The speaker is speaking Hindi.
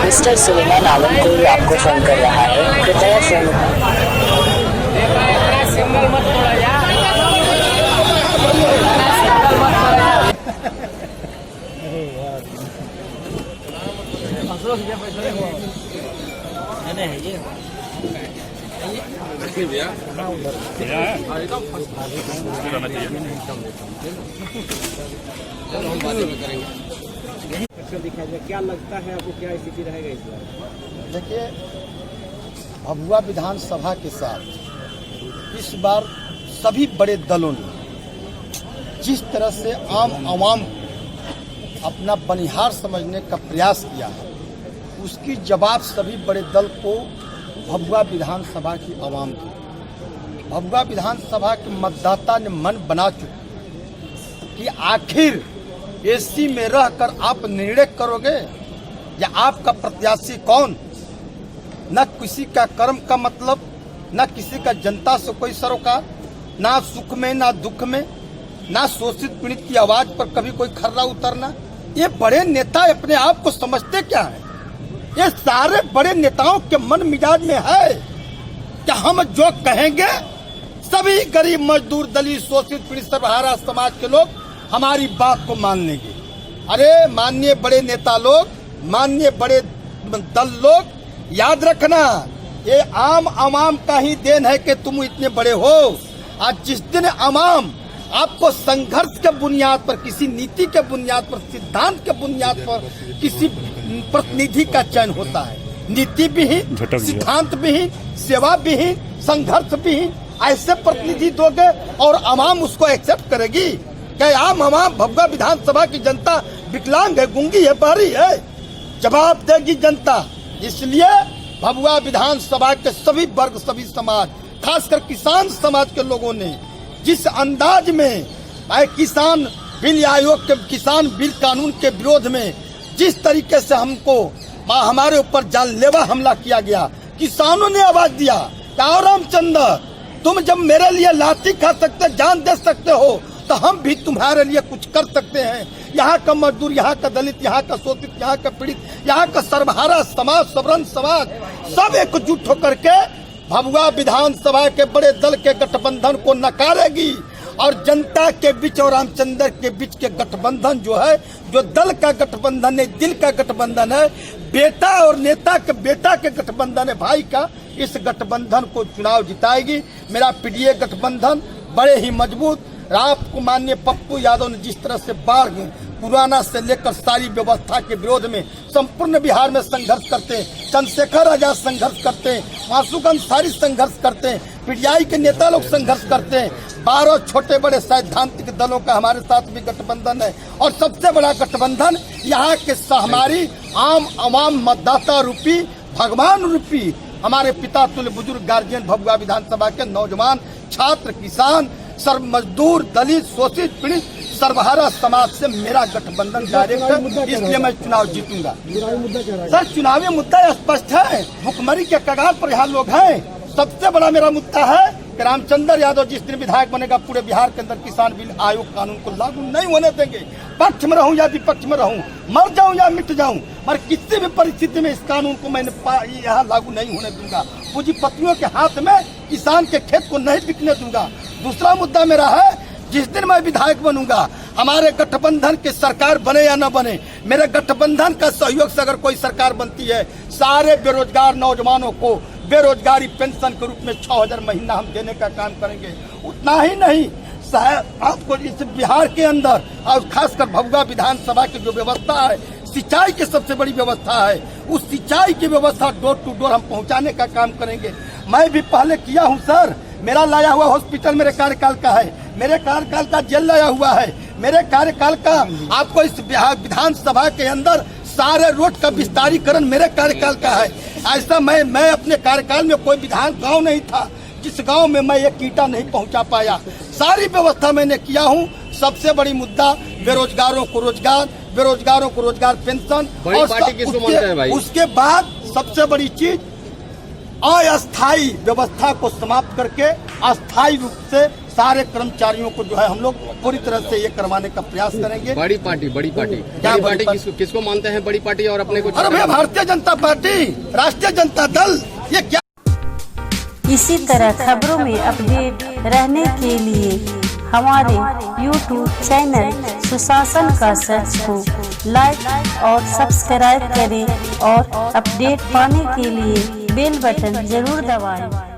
मिस्टर सुलेमान आलम कोई आपको फोन कर रहा है, कृपया फोन क्या लगता है आपको, क्या स्थिति रहेगा इस बार? देखिए, भभुआ विधानसभा के साथ इस बार सभी बड़े दलों ने जिस तरह से आम आवाम अपना बनिहार समझने का प्रयास किया है, उसकी जवाब सभी बड़े दल को भभुआ विधानसभा की आवाम दी। भभुआ विधानसभा के मतदाता ने मन बना चुके कि आखिर एसी में रहकर आप निर्णय करोगे या आपका प्रत्याशी कौन। न किसी का कर्म का मतलब, न किसी का जनता से कोई सरोकार, ना सुख में ना दुख में, ना शोषित पीड़ित की आवाज पर कभी कोई खर्रा उतरना। ये बड़े नेता अपने आप को समझते क्या है? ये सारे बड़े नेताओं के मन मिजाज में है कि हम जो कहेंगे सभी गरीब मजदूर दलित शोषित पीड़ित सर्वहारा समाज के लोग हमारी बात को मान लेंगे। अरे माननीय बड़े नेता लोग, माननीय बड़े दल लोग, याद रखना ये आम आवाम का ही देन है कि तुम इतने बड़े हो। आज जिस दिन आवाम आपको संघर्ष के बुनियाद पर, किसी नीति के बुनियाद पर, सिद्धांत के बुनियाद पर किसी प्रतिनिधि का चयन होता है, नीति विहीन, सिद्धांत विहीन, सेवा विहीन, संघर्ष विहीन, ऐसे प्रतिनिधि दोगे और आवाम उसको एक्सेप्ट करेगी? क्या आम आवाम, भभुआ विधानसभा की जनता विकलांग है, गूंगी है, बहरी है? जवाब देगी जनता। इसलिए भभुआ विधानसभा के सभी वर्ग, सभी समाज, खासकर किसान समाज के लोगों ने जिस अंदाज में किसान बिल आयोग के, किसान बिल कानून के विरोध में जिस तरीके से हमको हमारे ऊपर जानलेवा हमला किया गया, किसानों ने आवाज दिया कि रामचंद्र, तुम जब मेरे लिए लाठी खा सकते, जान दे सकते हो, तो हम भी तुम्हारे लिए कुछ कर सकते हैं। यहाँ का मजदूर, यहाँ का दलित, यहाँ का शोषित, यहाँ का पीड़ित, यहाँ का सर्वहारा समाज, सबरन समाज सब एकजुट होकर के भभुआ विधानसभा के बड़े दल के गठबंधन को नकारेगी और जनता के बीच और रामचंद्र के बीच के गठबंधन जो है, जो दल का गठबंधन है, दिल का गठबंधन है, बेटा और नेता के बेटा के गठबंधन है, भाई का, इस गठबंधन को चुनाव जिताएगी। मेरा पीडीए गठबंधन बड़े ही मजबूत। आपको माननीय पप्पू यादव ने जिस तरह से बाढ़ पुराना से लेकर सारी व्यवस्था के विरोध में संपूर्ण बिहार में संघर्ष करते हैं, चंद्रशेखर आजाद संघर्ष करते हैं, मासूक अंसारी संघर्ष करते हैं, पीडीआई के नेता लोग संघर्ष करते हैं, 12 छोटे बड़े सैद्धांतिक दलों का हमारे साथ भी गठबंधन है। और सबसे बड़ा गठबंधन यहाँ के हमारी आम आवाम मतदाता रूपी, भगवान रूपी हमारे पिता तुल्य बुजुर्ग गार्जियन भभुआ विधानसभा के नौजवान, छात्र, किसान, सर्व मजदूर, दलित, शोषित पीड़ित सर्वहारा समाज से मेरा गठबंधन डायरेक्ट है, इसलिए मैं चुनाव जीतूंगा। सर, चुनावी मुद्दा स्पष्ट है, भुखमरी के कगार पर यहाँ लोग हैं। सबसे बड़ा मेरा मुद्दा है कि रामचंद्र यादव जिस दिन विधायक बनेगा, पूरे बिहार के अंदर किसान बिल आयोग कानून को लागू नहीं होने देंगे। पक्ष में रहूं या विपक्ष में रहूं, मर जाऊं या मिट जाऊं, मगर किसी भी परिस्थिति में इस कानून को मैंने यहाँ लागू नहीं होने दूंगा। पूंजीपतियों के हाथ में किसान के खेत को नहीं बिकने दूंगा। दूसरा मुद्दा मेरा है, जिस दिन मैं विधायक बनूंगा, हमारे गठबंधन की सरकार बने या न बने, मेरे गठबंधन का सहयोग से अगर कोई सरकार बनती है, सारे बेरोजगार नौजवानों को बेरोजगारी पेंशन के रूप में 6000 महीना हम देने का काम करेंगे। उतना ही नहीं, आपको इस बिहार के अंदर और खासकर भभुआ विधानसभा की जो व्यवस्था है, सिंचाई की सबसे बड़ी व्यवस्था है, उस सिंचाई की व्यवस्था डोर टू डोर हम पहुंचाने का काम करेंगे। मैं भी पहले किया हूं सर, मेरा लाया हुआ हॉस्पिटल मेरे कार्यकाल का है, मेरे कार्यकाल का जेल लाया हुआ है, मेरे कार्यकाल का आपको इस विधानसभा के अंदर सारे रोड का विस्तारीकरण मेरे कार्यकाल का है। ऐसा मैं अपने कार्यकाल में कोई विधान गांव नहीं था जिस गांव में मैं एक ईंटा नहीं पहुंचा पाया। सारी व्यवस्था मैंने किया हूं। सबसे बड़ी मुद्दा बेरोजगारों को रोजगार, बेरोजगारों को रोजगार पेंशन, और उसके बाद सबसे बड़ी चीज अस्थायी व्यवस्था को समाप्त करके अस्थायी रूप से सारे कर्मचारियों को जो है हम लोग पूरी तरह से ये करवाने का प्रयास करेंगे। बड़ी पार्टी क्या बड़ी पार्टी? किसको मानते हैं बड़ी पार्टी और अपने को? अरे भैया भारतीय जनता पार्टी, राष्ट्रीय जनता दल, ये क्या? इसी तरह खबरों में अपडेट रहने के लिए हमारे YouTube चैनल सुशासन का सर्च को लाइक और सब्सक्राइब करें और अपडेट पाने के लिए बेल बटन जरूर दबाएं।